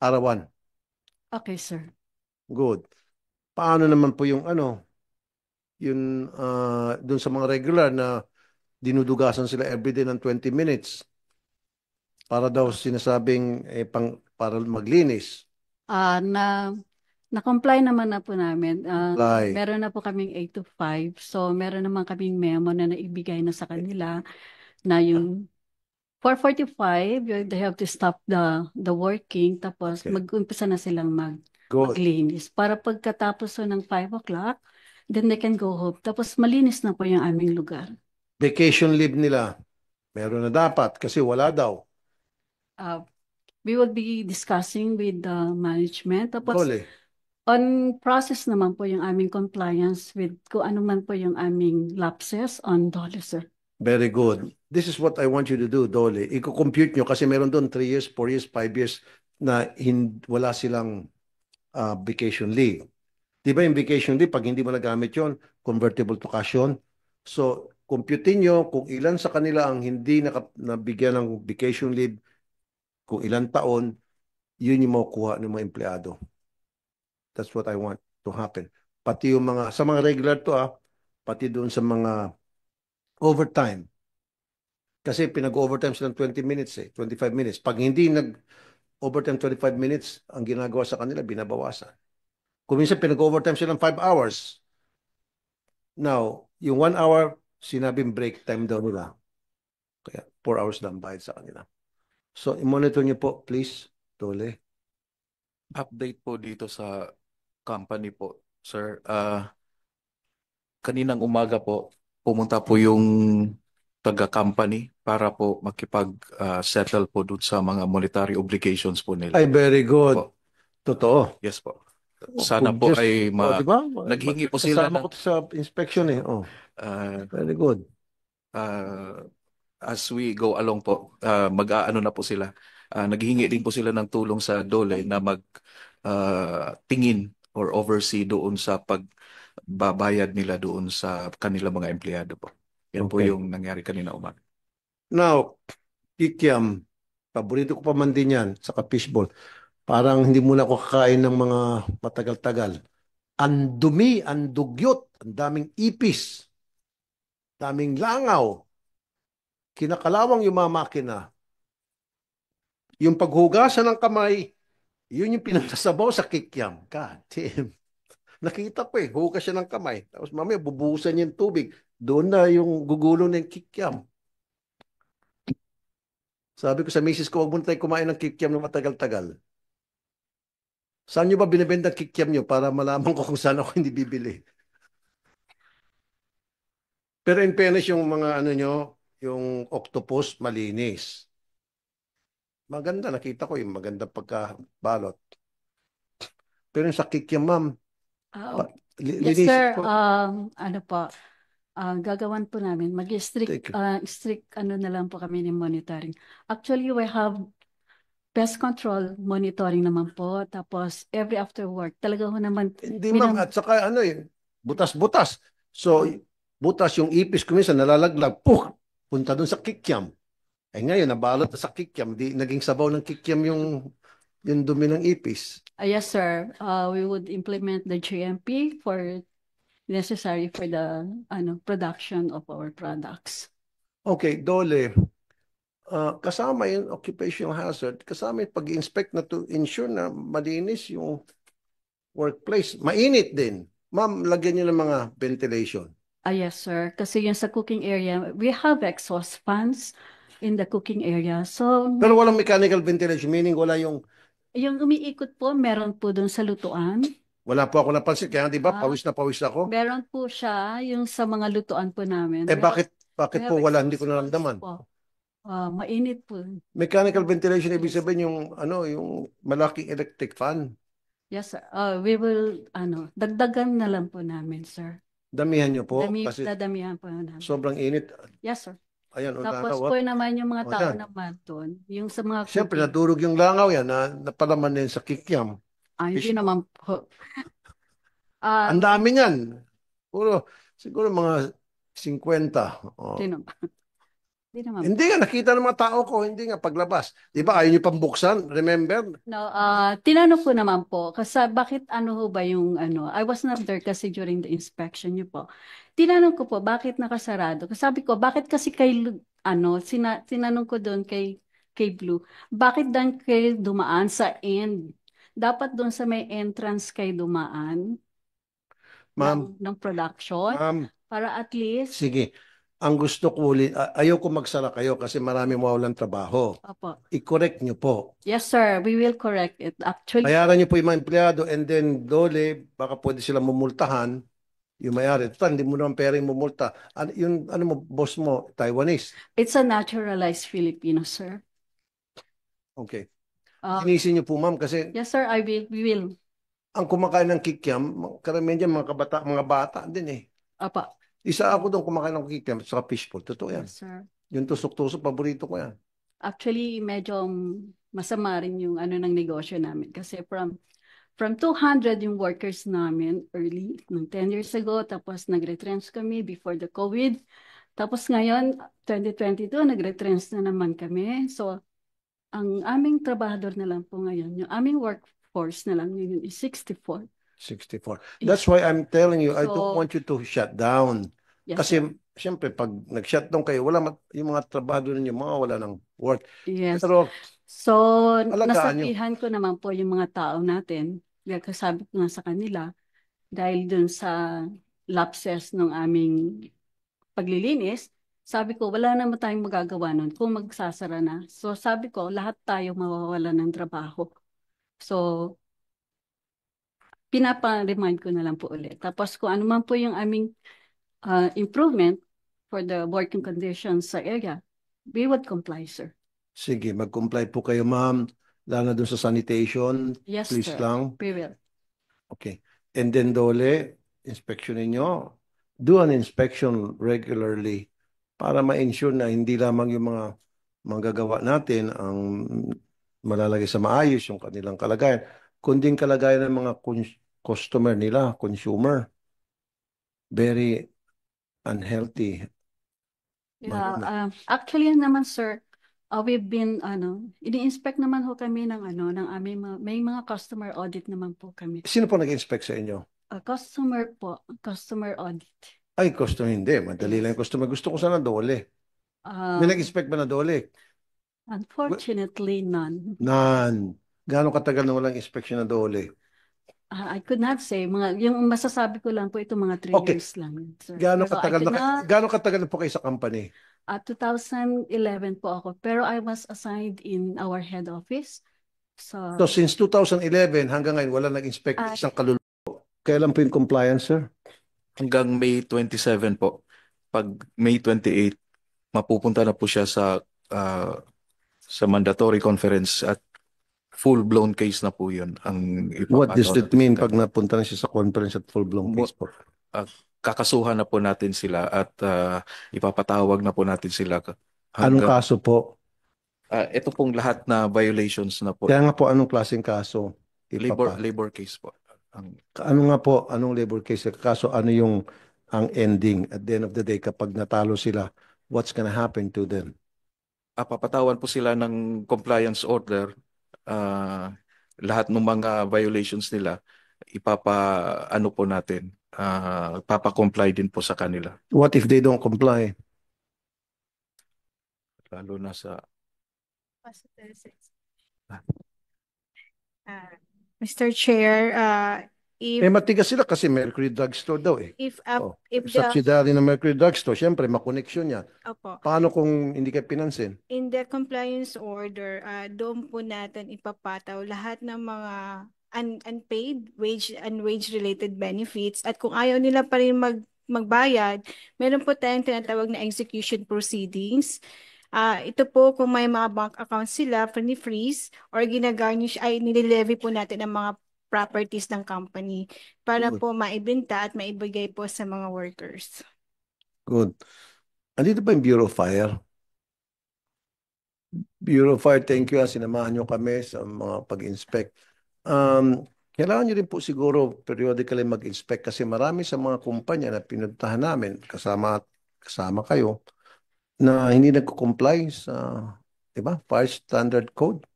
arawan. Okay, sir. Good. Paano naman po yung dun sa mga regular na dinudugasan sila everyday ng 20 minutes para daw sinasabing para maglinis. Ah, na na-comply naman na po namin. Apply. Meron na po kaming 8 to 5. So, meron naman kaming memo na naibigay na sa kanila na yung 4:45, they have to stop the working. Tapos, Okay. mag-umpisa na silang Good. maglinis. Para pagkatapos so ng 5 o'clock, then they can go home. Tapos, malinis na po yung aming lugar. Vacation leave nila. Meron na dapat kasi wala daw. Uh, we will be discussing with the management. Tapos, Dole. on process naman po yung aming compliance with kung ano man po yung aming lapses on DOLE, sir. Very good. This is what I want you to do, Dole. Iko-compute nyo kasi meron doon 3 years, 4 years, 5 years na wala silang vacation leave. Di ba yung vacation leave, pag hindi mo nagamit yon, convertible to cash yun. So, computein nyo kung ilan sa kanila ang hindi nabigyan ng vacation leave, kung ilan taon, yun yung makukuha ng mga empleyado. That's what I want to happen. Pati yung sa mga regular to pati doon sa mga overtime. Kasi pinag-overtime silang 20 minutes 25 minutes. Pag hindi nag-overtime 25 minutes, ang ginagawa sa kanila, binabawasan. Kung minsan pinag-overtime silang 5 hours. Now, yung 1 hour, sinabing break time daw nila. Kaya 4 hours lang bayad sa kanila. So, i-monitor niyo po, please, Tole. Update po dito sa company po, sir. Kaninang umaga po, pumunta po yung taga-company para po makipag-settle po dun sa mga monetary obligations po nila. Ay, very good. Po. Totoo. Yes po. Oh, Sana good, po just, ay di ba? naghingi po sila Kasama ng ko to sa inspection uh, Very good. uh, as we go along po, mag-aano na po sila. Naghihingi din po sila ng tulong sa DOLE na tingin or oversee doon sa pagbabayad nila doon sa kanila mga empleyado po. Yan po Okay. yung nangyari kanina umaga. Now, kikiam, paborito ko pa man din yan, saka fishball. Parang hindi muna ako kakain ng mga matagal-tagal. Ang dumi, ang dugyot, ang daming ipis, daming langaw, kinakalawang yung mga makina. Yung paghugasan ng kamay, yun yung pinagsasabaw sa kikiam. God damn. Nakita ko hugas siya ng kamay. Tapos mamaya bubuhusan niya yung tubig. Doon na yung gugulo ng kikiam. Sabi ko sa misis ko, huwag muna tayo kumain ng kikiam na matagal-tagal. Saan nyo ba binibenta ang kikiam nyo para malaman ko kung saan ako hindi bibili? Pero in fairness, yung mga yung octopus, malinis. Maganda, nakita ko yung maganda pagkabalot. Pero yung sa kikiam, ma'am, Ah, yes, linis sir. po. Ano po, gagawan po namin. Mag-strict, Thank you. strict ano na lang po kami ng monitoring. Actually, we have pest control monitoring naman po. Tapos, every after work, talaga ho naman, Hindi, ma'am. minam, At saka butas-butas. So, butas yung ipis ko minsan, nalalaglag. Punta dun sa kikiam. Ngayon, nabalot na sa kikiam. Di, naging sabaw ng kikiam yung dumi ng ipis. yes, sir. We would implement the GMP for necessary for the production of our products. Okay, Dole. Kasama yung occupational hazard, kasama yung pag-inspect na to ensure na malinis yung workplace. Mainit din. Ma'am, lagyan niyo ng mga ventilation. Yes, sir. Kasi yung sa cooking area, we have exhaust fans in the cooking area. So, Pero walang mechanical ventilation, meaning yung umiikot po, meron po dun sa lutuan. wala po ako napansin. Kaya di ba, Ah, pawis na pawis ako. meron po siya yung sa mga lutuan po namin. Bakit We po have wala, hindi ko exhaust fans naramdaman. po. Mainit po. Mechanical ventilation, ibig Yes. sabihin yung malaking electric fan. Yes, sir. We will, dagdagan na lang po namin, sir. Damihan niyo po kasi Dadamihan po namin. sobrang init. Yes, sir. Ayan, Tapos what? po naman yung mga O tao yan. naman doon, yung sa mga Siyempre, cooking. naturog yung langaw yan na napalaman din sa kikiam. Hindi Fish. naman po. Ang Ah, dami niyan. Siguro mga 50. Oh. sino? Hindi naman po. Hindi nga, nakita ng mga tao ko, hindi nga paglabas. Di ba, ayaw niyo pang buksan? Remember? No, tinanong ko naman po, kasi bakit ano ho ba yung ano, I was not there kasi during the inspection niyo po. Tinanong ko po, bakit nakasarado? Kasi sabi ko, bakit kasi tinanong ko doon kay Blue, bakit dan kayo dumaan sa end? Dapat doon sa may entrance kayo dumaan Ma'am, ng production ma'am, para at least, sige. Ang gusto ko ulit, ayaw ko magsara kayo kasi marami mawawalan trabaho. opo. I-correct niyo po. Yes, sir, we will correct it. Actually, Bayaran niyo po yung mga empleyado and then dole, baka pwede silang mumultahan yung may-ari. Total, hindi mo naman pera yung mumulta. Yung ano mo, boss mo, Taiwanese. it's a naturalized Filipino, sir. Okay. Uh, Linisin niyo po, ma'am, kasi yes, sir, we will. ang kumakain ng kikiam, karamihan dyan mga bata din eh. Opo. Isa ako doon kumakain ng kikiam sa fishbowl. Totoo yan. Yes, sir. Yung tusok-tusok, paborito ko yan. Actually, medyo masama rin yung ano ng negosyo namin. Kasi from 200 yung workers namin early, ng 10 years ago, tapos nag-retrench kami before the COVID. Tapos ngayon, 2022, nag-retrench na naman kami. So, ang aming trabahador na lang po ngayon, yung aming workforce na lang yun is 64. 64. Yeah. That's why I'm telling you, I don't So, want you to shut down. yes, Kasi, sir. siyempre, pag nag-shutdown kayo, yung mga trabahador ninyo, mga wala ng work. Yes. Pero, So, alagaan nyo. nasabihan ko naman po yung mga tao natin. Kaya sabi ko nga sa kanila, dahil dun sa lapses ng aming paglilinis, sabi ko, wala naman tayong magagawa nun kung magsasara na. So, sabi ko, lahat tayo mawawala ng trabaho. So, pinapa-remind ko na lang po ulit. Tapos, kung ano man po yung aming improvement for the working conditions sa area, we would comply, sir. Sige, mag-comply po kayo, ma'am. Lalo na dun sa sanitation. Yes, Please sir. lang. We will. Okay. And then, dole, inspection ninyo. Do an inspection regularly para ma-ensure na hindi lamang yung mga manggagawa natin ang malalagay sa maayos yung kanilang kalagayan, kundi yung kalagayan ng mga customer nila, consumer. Very unhealthy. Yeah, actually naman, sir, we've been, ini-inspect naman ho kami ng aming may mga customer audit naman po kami. Sino po nag-inspect sa inyo? Customer audit. Ay, customer hindi. Madali lang yung customer. Gusto ko sana dole. May nag-inspect ba na dole? Unfortunately, none. Nan. Gaano katagal na walang inspection na dole? I could not say, yung masasabi ko lang po ito mga 3 Okay. years lang, sir. Gaano Pero I katagal could na, not, gaano katagal na po kayo sa company? 2011 po ako, pero I was assigned in our head office. So since 2011 hanggang ngayon wala nag-inspect Ah. isang kaluluwa. Kailan po yung compliance, sir? Hanggang May 27 po. Pag May 28, mapupunta na po siya sa mandatory conference at full-blown case na po yun ang What does ipapataw it mean natin. pag napunta na siya sa conference at full-blown case po? Kakasuhan na po natin sila at ipapatawag na po natin sila Anong kaso po? ito pong lahat na violations na po. Kaya nga po, anong klaseng kaso? Labor case po. Ano nga po, anong labor case? Kaso ano yung ang ending at the end of the day kapag natalo sila, what's gonna happen to them? Papatawan po sila ng compliance order. Lahat ng mga violations nila, ano po natin, papa-comply din po sa kanila. What if they don't comply? Lalo na sa... Mr. Chair, Matigas sila kasi Mercury Drugstore daw eh. if Subsidiary ng Mercury Drugstore, syempre makoneksyon niya. opo, Paano kung hindi kayo pinansin? in the compliance order, doon po natin ipapataw lahat ng mga unpaid wage related benefits, at kung ayaw nila pa rin magbayad, meron po tayong tinatawag na execution proceedings. Ito po kung may mga bank accounts sila, freeze or ginagarnish, ay nililevy po natin ang mga properties ng company para Good. po maibenta at maibigay po sa mga workers. Good. Andito ba yung Bureau of Fire? Bureau of Fire, thank you. Sinamahan nyo kami sa mga pag-inspect. Kailangan nyo rin po siguro periodically mag-inspect kasi marami sa mga kumpanya na pinuntahan namin, kasama kayo, na hindi nagko-comply sa, di ba, fire standard code.